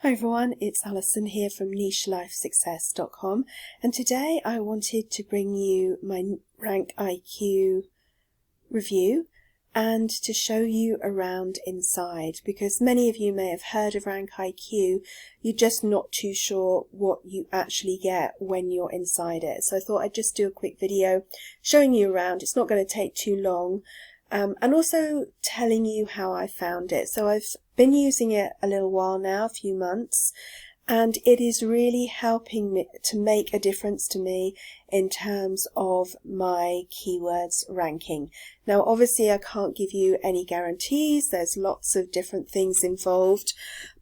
Hi everyone, it's Alison here from nichelifesuccess.com, and today I wanted to bring you my RankIQ review and to show you around inside, because many of you may have heard of RankIQ, you're just not too sure what you actually get when you're inside it. So I thought I'd just do a quick video showing you around. It's not going to take too long. And also telling you how I found it. So I've been using it a little while now, a few months, and it is really helping me to make a difference to me in terms of my keywords ranking. Now obviously I can't give you any guarantees, there's lots of different things involved,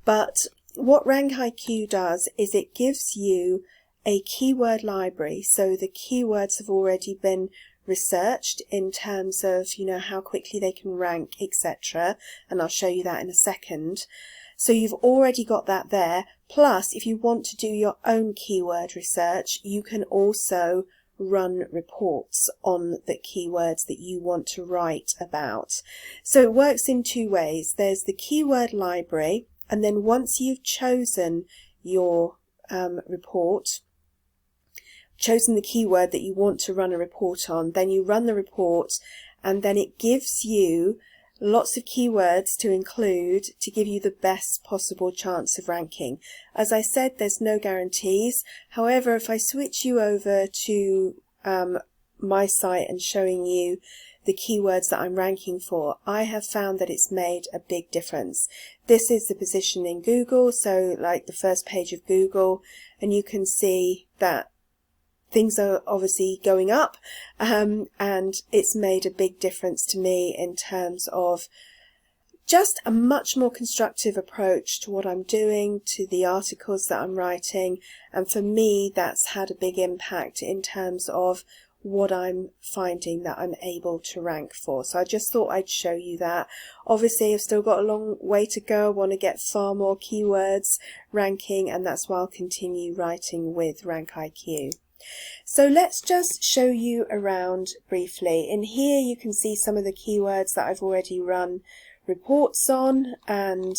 but what RankIQ does is it gives you a keyword library. So the keywords have already been researched in terms of, how quickly they can rank, etc. And I'll show you that in a second. So you've already got that there. Plus, if you want to do your own keyword research, you can also run reports on the keywords that you want to write about. So it works in two ways. There's the keyword library, and then once you've chosen your report, chosen the keyword that you want to run a report on, then you run the report, and then it gives you lots of keywords to include to give you the best possible chance of ranking. As I said, there's no guarantees. However, if I switch you over to my site and showing you the keywords that I'm ranking for, I have found that it's made a big difference. This is the position in Google, so like the first page of Google, and you can see that things are obviously going up, and it's made a big difference to me in terms of just a much more constructive approach to what I'm doing, to the articles that I'm writing, and for me that's had a big impact in terms of what I'm finding that I'm able to rank for. So I just thought I'd show you that. Obviously I've still got a long way to go. I want to get far more keywords ranking, and that's why I'll continue writing with RankIQ. So let's just show you around briefly. In here you can see some of the keywords that I've already run reports on, and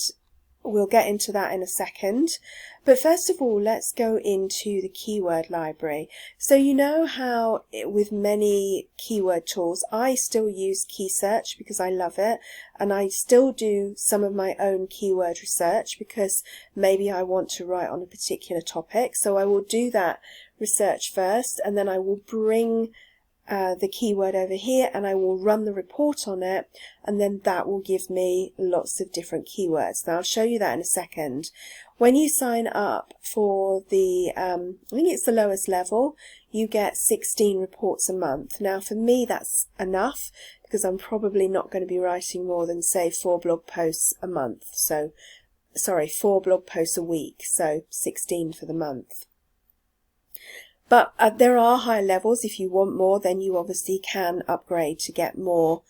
we'll get into that in a second. But first of all, let's go into the keyword library. So you know how with many keyword tools, I still use key search because I love it, and I still do some of my own keyword research because maybe I want to write on a particular topic. So I will do that research first, and then I will bring the keyword over here and I will run the report on it, and then that will give me lots of different keywords. Now I'll show you that in a second. When you sign up for the, I think it's the lowest level, you get 16 reports a month. Now for me that's enough because I'm probably not going to be writing more than say 4 blog posts a month. So, sorry, 4 blog posts a week, so 16 for the month. But there are higher levels. If you want more, then you obviously can upgrade to get more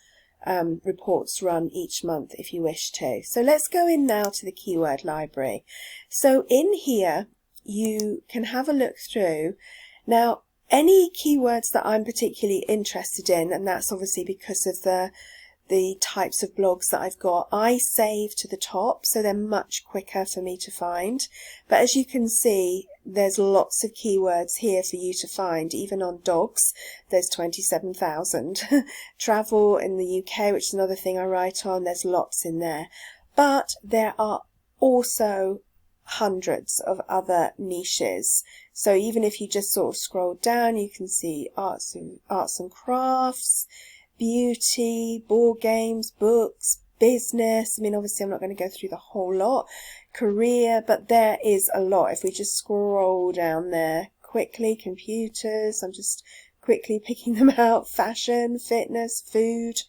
reports run each month if you wish to. So let's go in now to the keyword library. So in here you can have a look through. Now any keywords that I'm particularly interested in, and that's obviously because of the types of blogs that I've got, I save to the top so they're much quicker for me to find. But as you can see, there's lots of keywords here for you to find. Even on dogs there's 27,000. Travel in the UK, which is another thing I write on, there's lots in there. But there are also hundreds of other niches. So even if you just sort of scroll down, you can see arts and crafts, beauty, board games, books, business. I mean, obviously I'm not going to go through the whole lot. Career, but there is a lot. If we just scroll down there quickly, computers, I'm just quickly picking them out, fashion, fitness, food.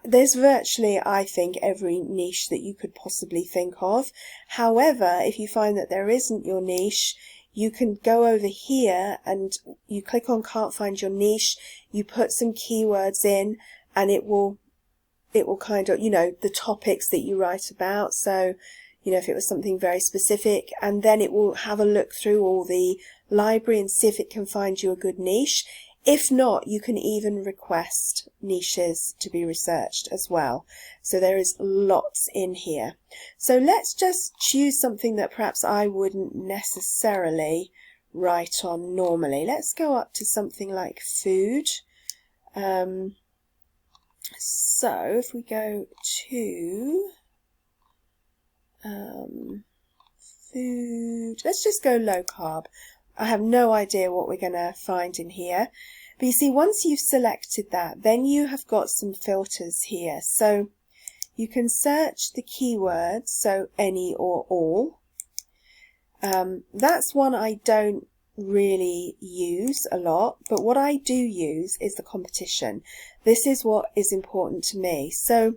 There's virtually, I think, every niche that you could possibly think of. However, if you find that there isn't your niche, you can go over here and you click on can't find your niche, you put some keywords in, and it will kind of, the topics that you write about. So, if it was something very specific, and then it will have a look through all the library and see if it can find you a good niche. If not, you can even request niches to be researched as well. So there is lots in here. So let's just choose something that perhaps I wouldn't necessarily write on normally. Let's go up to something like food. So if we go to food, let's just go low carb. I have no idea what we're going to find in here. But you see, once you've selected that, then you have got some filters here. So you can search the keywords, so any or all. That's one I don't really use a lot, but what I do use is the competition. This is what is important to me. So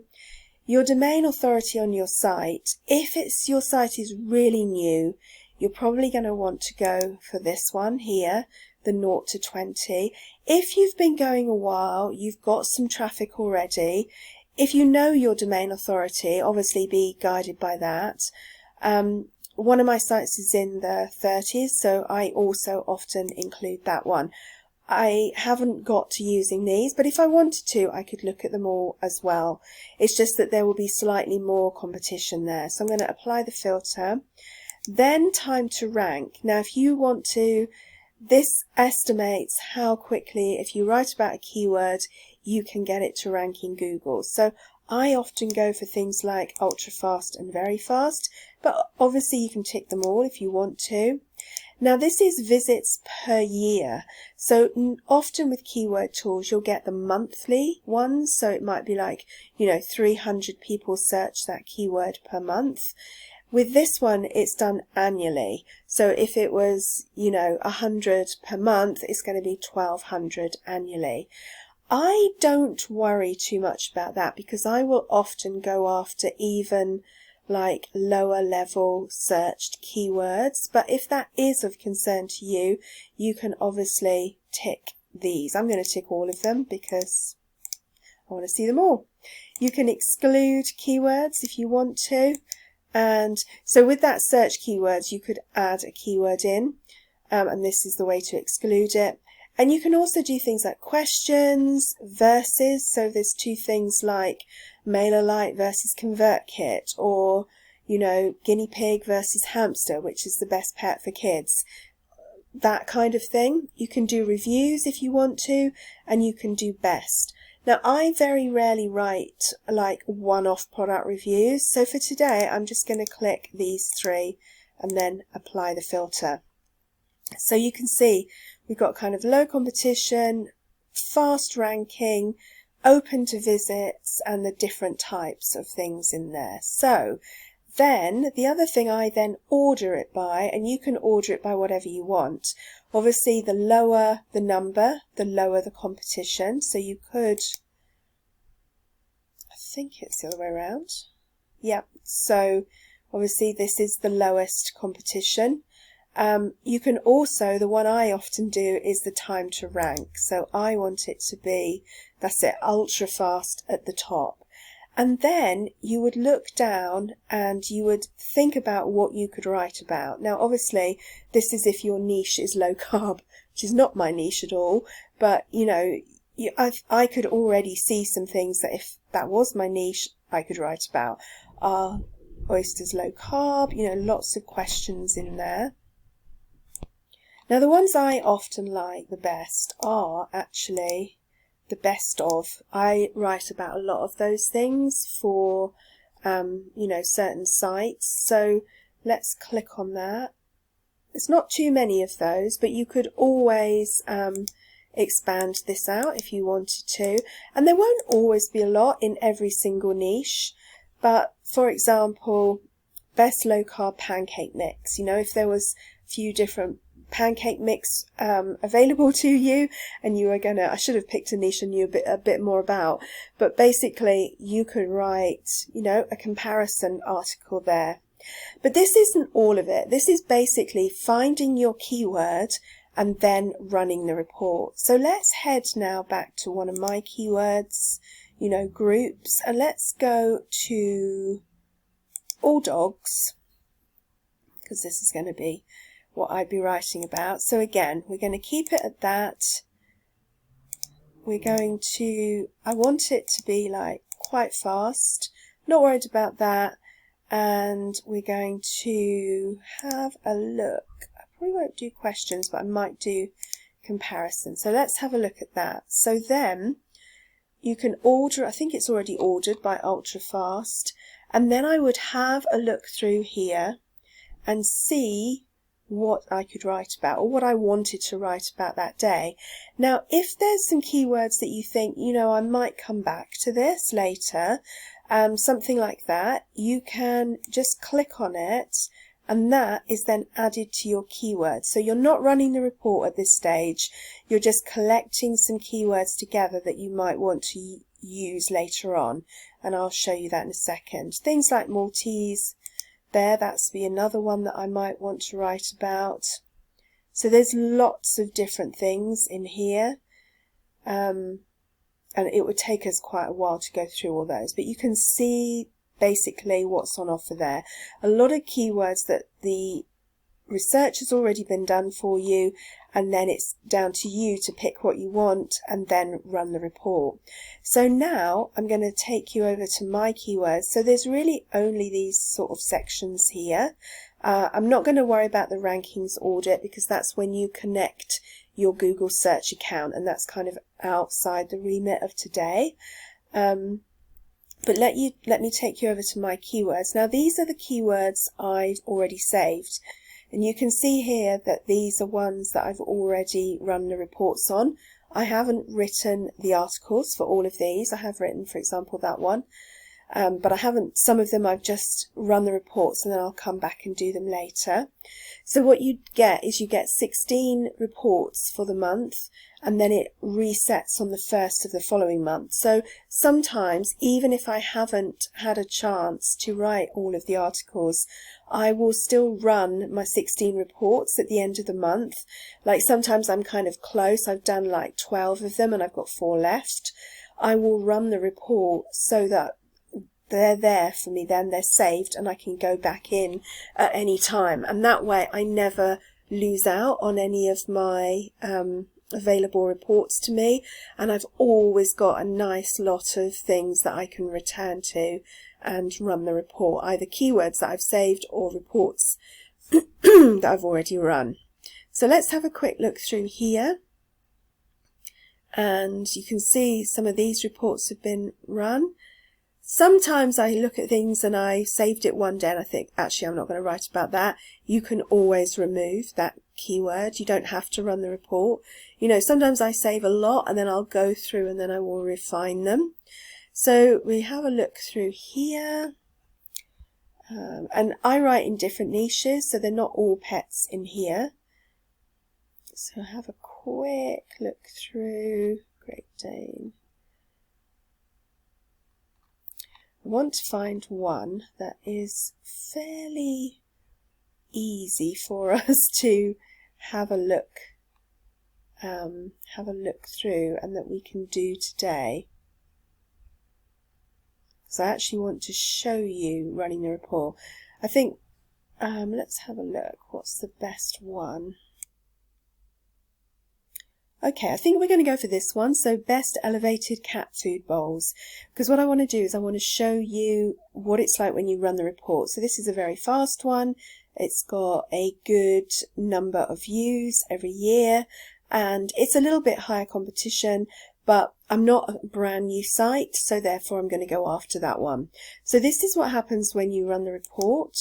your domain authority on your site, if your site is really new, you're probably going to want to go for this one here, the 0 to 20. If you've been going a while, you've got some traffic already. If you know your domain authority, obviously be guided by that. One of my sites is in the 30s, so I also often include that one. I haven't got to using these, but if I wanted to, I could look at them all as well. It's just that there will be slightly more competition there. So I'm going to apply the filter. Then time to rank. Now, if you want to, this estimates how quickly, if you write about a keyword, you can get it to rank in Google. So I often go for things like ultra fast and very fast, but obviously you can tick them all if you want to. Now this is visits per year. So often with keyword tools, you'll get the monthly ones. So it might be like, 300 people search that keyword per month. With this one, it's done annually. So if it was, 100 per month, it's going to be 1200 annually. I don't worry too much about that because I will often go after even like lower level searched keywords. But if that is of concern to you, you can obviously tick these. I'm going to tick all of them because I want to see them all. You can exclude keywords if you want to. And so with that search keywords, you could add a keyword in, and this is the way to exclude it. And you can also do things like questions, versus. So there's two things like MailerLite versus ConvertKit, or, guinea pig versus hamster, which is the best pet for kids. That kind of thing. You can do reviews if you want to, and you can do best. Now, I very rarely write like one-off product reviews. So for today, I'm just going to click these three and then apply the filter. So you can see we've got kind of low competition, fast ranking, open to visits, and the different types of things in there. So then the other thing, I then order it by, and you can order it by whatever you want. Obviously, the lower the number, the lower the competition. So you could, I think it's the other way around. Yep. So obviously this is the lowest competition. You can also, the one I often do is the time to rank. So I want it to be, that's it, ultra fast at the top. And then you would look down and you would think about what you could write about. Now, obviously, this is if your niche is low carb, which is not my niche at all. But, I could already see some things that if that was my niche, I could write about. Are oysters low carb? Lots of questions in there. Now, the ones I often like the best are actually the best of. I write about a lot of those things for, certain sites. So let's click on that. It's not too many of those, but you could always expand this out if you wanted to. And there won't always be a lot in every single niche. But for example, best low carb pancake mix. If there was a few different pancake mix available to you, and you were I should have picked a niche I knew a bit more about, but basically you could write a comparison article there. But this isn't all of it. This is basically finding your keyword and then running the report. So let's head now back to one of my keywords, groups, and let's go to all dogs, because this is going to be what I'd be writing about. So again, we're going to keep it at that. we're going to, I want it to be like quite fast, not worried about that, and we're going to have a look. I probably won't do questions, but I might do comparison. So let's have a look at that. So then you can order, I think it's already ordered by ultra fast, and then I would have a look through here and see what I could write about or what I wanted to write about that day. Now, if there's some keywords that you think, you know, I might come back to this later, something like that, you can just click on it and that is then added to your keywords. So you're not running the report at this stage, you're just collecting some keywords together that you might want to use later on, and I'll show you that in a second. Things like Maltese, that's be another one that I might want to write about. So there's lots of different things in here, and it would take us quite a while to go through all those, but you can see basically what's on offer there. A lot of keywords that the research has already been done for you, and then it's down to you to pick what you want and then run the report. So now I'm going to take you over to my keywords. So there's really only these sort of sections here. I'm not going to worry about the rankings audit because that's when you connect your Google search account, and that's kind of outside the remit of today. But let me take you over to my keywords. Now these are the keywords I've already saved. And you can see here that these are ones that I've already run the reports on. I haven't written the articles for all of these. I have written, for example, that one. But I haven't, some of them I've just run the reports and then I'll come back and do them later. So what you get is you get 16 reports for the month, and then it resets on the 1st of the following month. So sometimes, even if I haven't had a chance to write all of the articles, I will still run my 16 reports at the end of the month. Like sometimes I'm kind of close, I've done like 12 of them and I've got 4 left. I will run the report so that they're there for me then, they're saved, and I can go back in at any time. And that way I never lose out on any of my available reports to me, and I've always got a nice lot of things that I can return to and run the report, either keywords that I've saved or reports that I've already run. So let's have a quick look through here, and you can see some of these reports have been run. Sometimes I look at things and I saved it one day and I think, actually, I'm not going to write about that. You can always remove that keyword. You don't have to run the report. You know, sometimes I save a lot and then I'll go through and then I will refine them. So we have a look through here. And I write in different niches, so they're not all pets in here. So have a quick look through Great Dane. I want to find one that is fairly easy for us to have a look through, and that we can do today. So I actually want to show you running the report. I think let's have a look. What's the best one? Okay, I think we're going to go for this one. So best elevated cat food bowls, because what I want to do is I want to show you what it's like when you run the report. So this is a very fast one. It's got a good number of views every year, and it's a little bit higher competition, but I'm not a brand new site, so therefore I'm going to go after that one. So this is what happens when you run the report.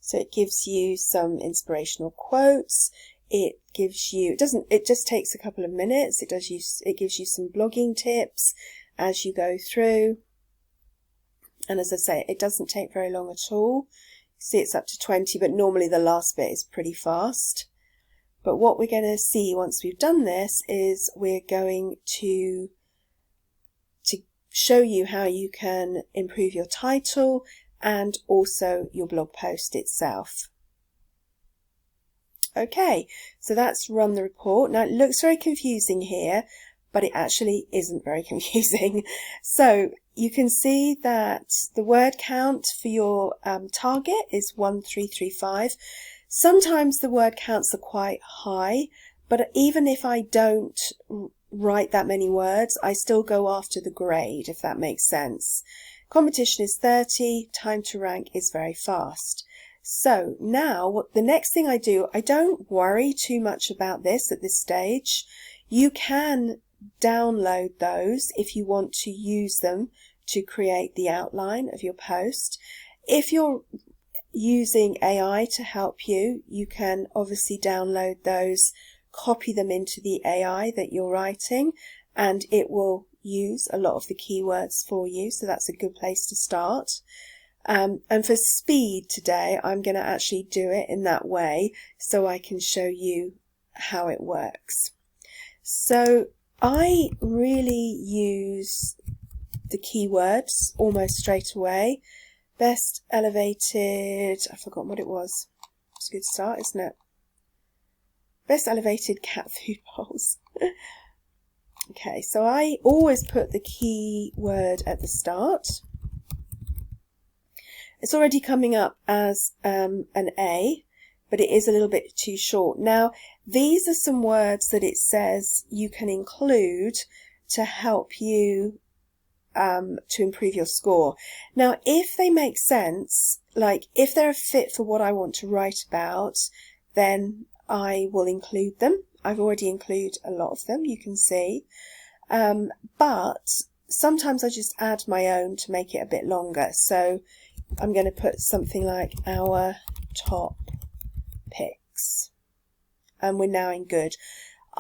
So it gives you some inspirational quotes. It gives you, it just takes a couple of minutes. It gives you some blogging tips as you go through. And as I say, it doesn't take very long at all. See, it's up to 20, but normally the last bit is pretty fast. But what we're going to see once we've done this is we're going to show you how you can improve your title and also your blog post itself. Okay, so that's run the report. Now it looks very confusing here, but it actually isn't very confusing. So you can see that the word count for your target is 1335. Sometimes the word counts are quite high, But even if I don't write that many words, I still go after the grade, if that makes sense. Competition is 30, time to rank is very fast. So now the next thing I do, I don't worry too much about this at this stage. You can download those if you want to use them to create the outline of your post. If you're using AI to help you, you can obviously download those, copy them into the AI that you're writing, and it will use a lot of the keywords for you. So that's a good place to start. And for speed today, I'm going to actually do it in that way so I can show you how it works. So I really use the keywords almost straight away. Best elevated, I forgot what it was. It's a good start, isn't it? Best elevated cat food bowls. Okay, so I always put the keyword at the start. It's already coming up as an A, but it is a little bit too short. Now, these are some words that it says you can include to help you to improve your score. Now, if they make sense, like if they're a fit for what I want to write about, then I will include them. I've already included a lot of them, you can see. But sometimes I just add my own to make it a bit longer. So I'm going to put something like our top picks. And we're now in good.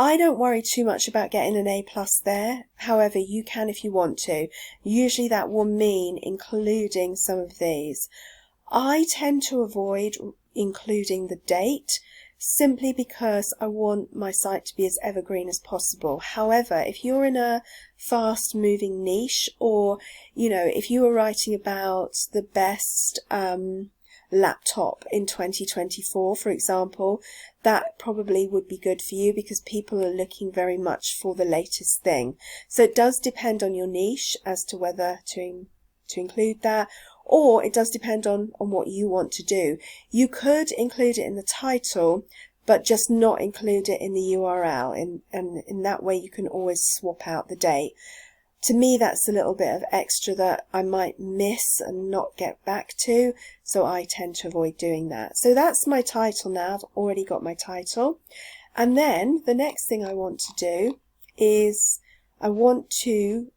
I don't worry too much about getting an A+ there. However, you can if you want to. Usually that will mean including some of these. I tend to avoid including the date simply because I want my site to be as evergreen as possible. However, if you're in a fast moving niche, or, you know, if you were writing about the best laptop in 2024, for example, that probably would be good for you because people are looking very much for the latest thing. So it does depend on your niche as to whether to include that, or it does depend on what you want to do. You could include it in the title, but just not include it in the URL, and in that way you can always swap out the date. To me, that's a little bit of extra that I might miss and not get back to, so I tend to avoid doing that. So that's my title now. I've already got my title. And then the next thing I want to do is I want to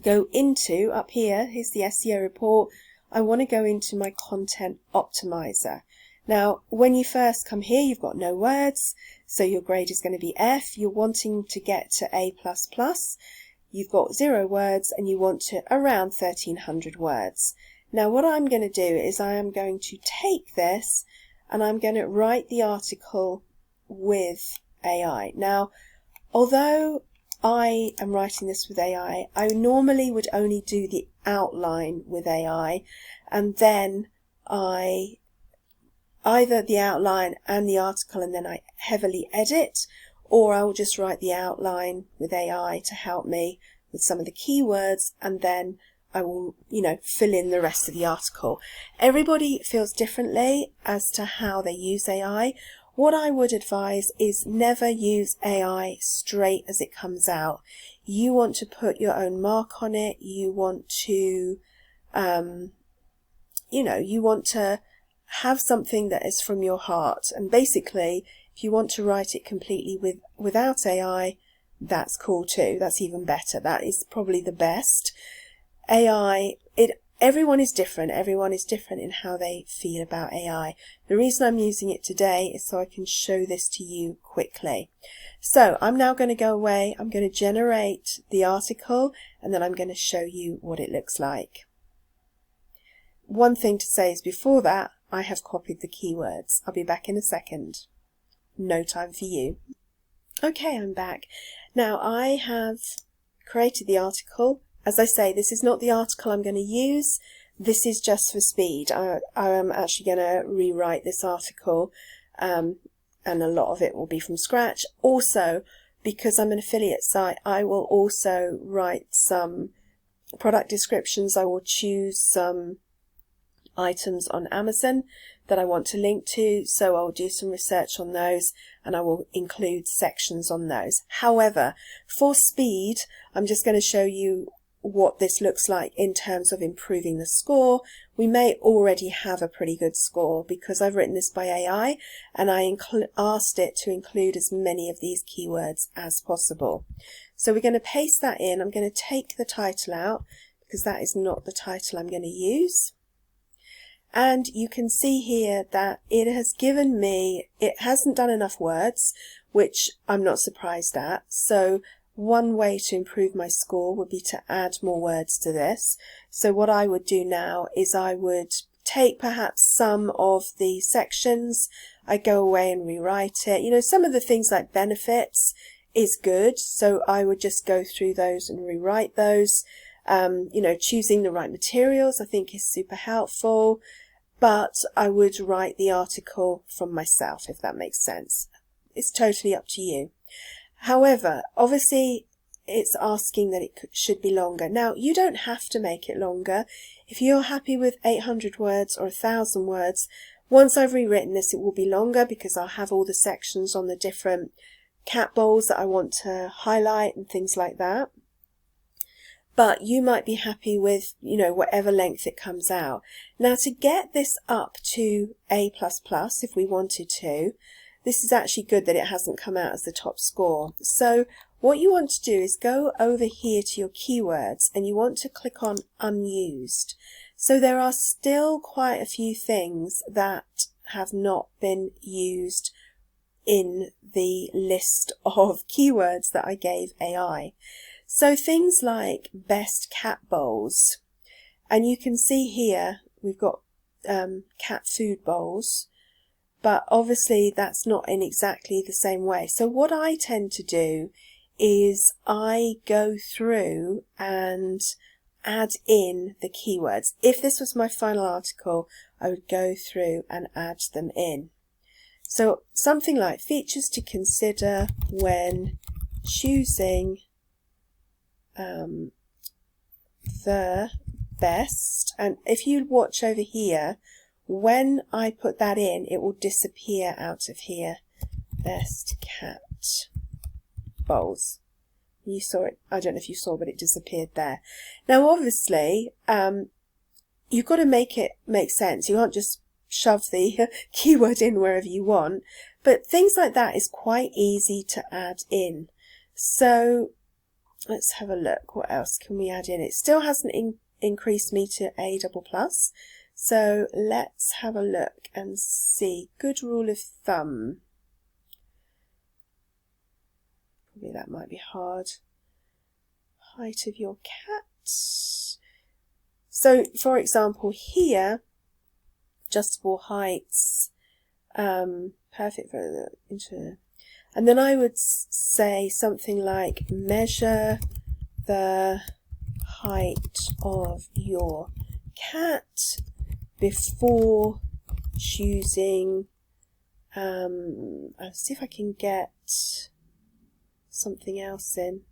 go into, up here, here's the SEO report, I want to go into my content optimizer. Now, when you first come here, you've got no words, so your grade is going to be F. You're wanting to get to A++. You've got 0 words, and you want to around 1,300 words. Now, what I'm going to do is I am going to take this, and I'm going to write the article with AI. Now, although I am writing this with AI, I normally would only do the outline with AI, and then I either the outline and the article, and then I heavily edit, or I will just write the outline with AI to help me with some of the keywords, and then I will, fill in the rest of the article. Everybody feels differently as to how they use AI. What I would advise is never use AI straight as it comes out. You want to put your own mark on it. You want to, you want to have something that is from your heart. And basically, if you want to write it completely without AI, that's cool too. That's even better. That is probably the best. AI, everyone is different. Everyone is different in how they feel about AI. The reason I'm using it today is so I can show this to you quickly. So I'm now going to go away. I'm going to generate the article, and then I'm going to show you what it looks like. One thing to say is before that, I have copied the keywords. I'll be back in a second. No time for you. Okay, I'm back. Now I have created the article. As I say, this is not the article I'm going to use. This is just for speed. I am actually going to rewrite this article, and a lot of it will be from scratch. Also, because I'm an affiliate site, I will also write some product descriptions. I will choose some items on Amazon that I want to link to, so I'll do some research on those and I will include sections on those. However, for speed, I'm just going to show you what this looks like in terms of improving the score. We may already have a pretty good score because I've written this by AI and I asked it to include as many of these keywords as possible. So we're going to paste that in. I'm going to take the title out because that is not the title I'm going to use. And you can see here that it has given me, it hasn't done enough words, which I'm not surprised at. So one way to improve my score would be to add more words to this. So what I would do now is I would take perhaps some of the sections, I go away and rewrite it. You know, some of the things like benefits is good, so I would just go through those and rewrite those. You know, choosing the right materials I think is super helpful, but I would write the article from myself, if that makes sense. It's totally up to you. However, obviously it's asking that it should be longer. Now, you don't have to make it longer. If you're happy with 800 words or 1,000 words, once I've rewritten this, it will be longer because I'll have all the sections on the different cat bowls that I want to highlight and things like that. But you might be happy with, you know, whatever length it comes out. Now, to get this up to A++, if we wanted to, this is actually good that it hasn't come out as the top score. So what you want to do is go over here to your keywords and you want to click on unused. So there are still quite a few things that have not been used in the list of keywords that I gave AI. So things like best cat bowls, and you can see here we've got cat food bowls, but obviously that's not in exactly the same way. So what I tend to do is I go through and add in the keywords. If this was my final article, I would go through and add them in. So something like features to consider when choosing the best. And if you watch over here, when I put that in, it will disappear out of here. Best cat bowls. You saw it. I don't know if you saw, but it disappeared there. Now, obviously, you've got to make it make sense. You can't just shove the keyword in wherever you want. But things like that is quite easy to add in. So let's have a look. What else can we add in? It still hasn't increased me to A++. So let's have a look and see. Good rule of thumb. Probably that might be hard. Height of your cat. So for example here, adjustable heights, perfect for the internet. And then I would say something like measure the height of your cat before choosing, I'll see if I can get something else in.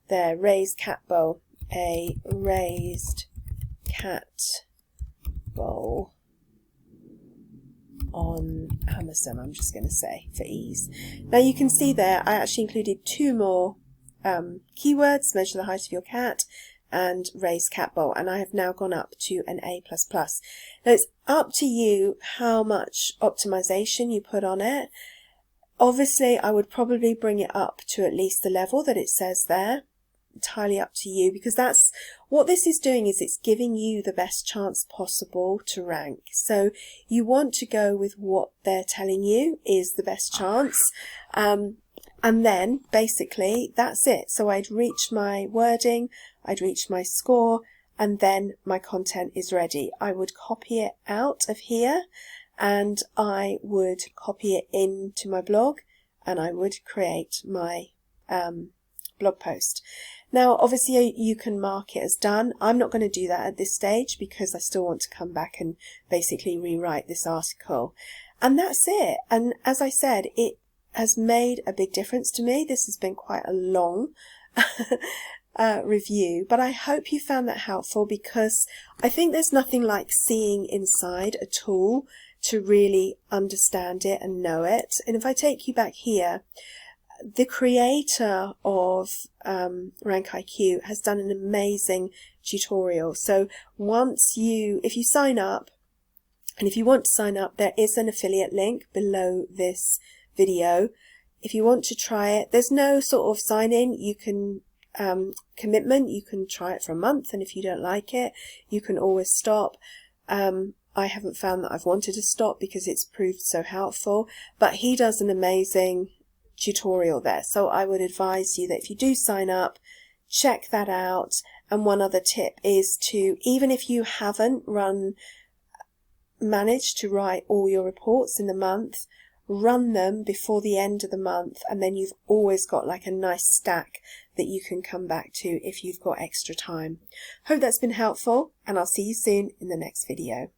There, raised cat bowl, a raised cat bowl on Amazon, I'm just going to say, for ease. Now you can see there I actually included two more keywords, measure the height of your cat and raised cat bowl, and I have now gone up to an A++. Now it's up to you how much optimization you put on it. Obviously I would probably bring it up to at least the level that it says there. Entirely up to you, because that's what this is doing, is it's giving you the best chance possible to rank. So you want to go with what they're telling you is the best chance, and then basically that's it. So I'd reach my wording, I'd reach my score, and then my content is ready. I would copy it out of here and I would copy it into my blog and I would create my blog post. Now obviously you can mark it as done. I'm not going to do that at this stage because I still want to come back and basically rewrite this article. And that's it. And as I said, it has made a big difference to me. This has been quite a long review, but I hope you found that helpful, because I think there's nothing like seeing inside a tool to really understand it and know it. And if I take you back here, the creator of RankIQ has done an amazing tutorial. So if you sign up, and if you want to sign up, there is an affiliate link below this video. If you want to try it, there's no sort of sign in. You can commitment. You can try it for a month, and if you don't like it, you can always stop. I haven't found that I've wanted to stop because it's proved so helpful, but he does an amazing tutorial there. So I would advise you that if you do sign up, check that out. And one other tip is to, even if you haven't managed to write all your reports in the month, run them before the end of the month, and then you've always got like a nice stack that you can come back to if you've got extra time. Hope that's been helpful, and I'll see you soon in the next video.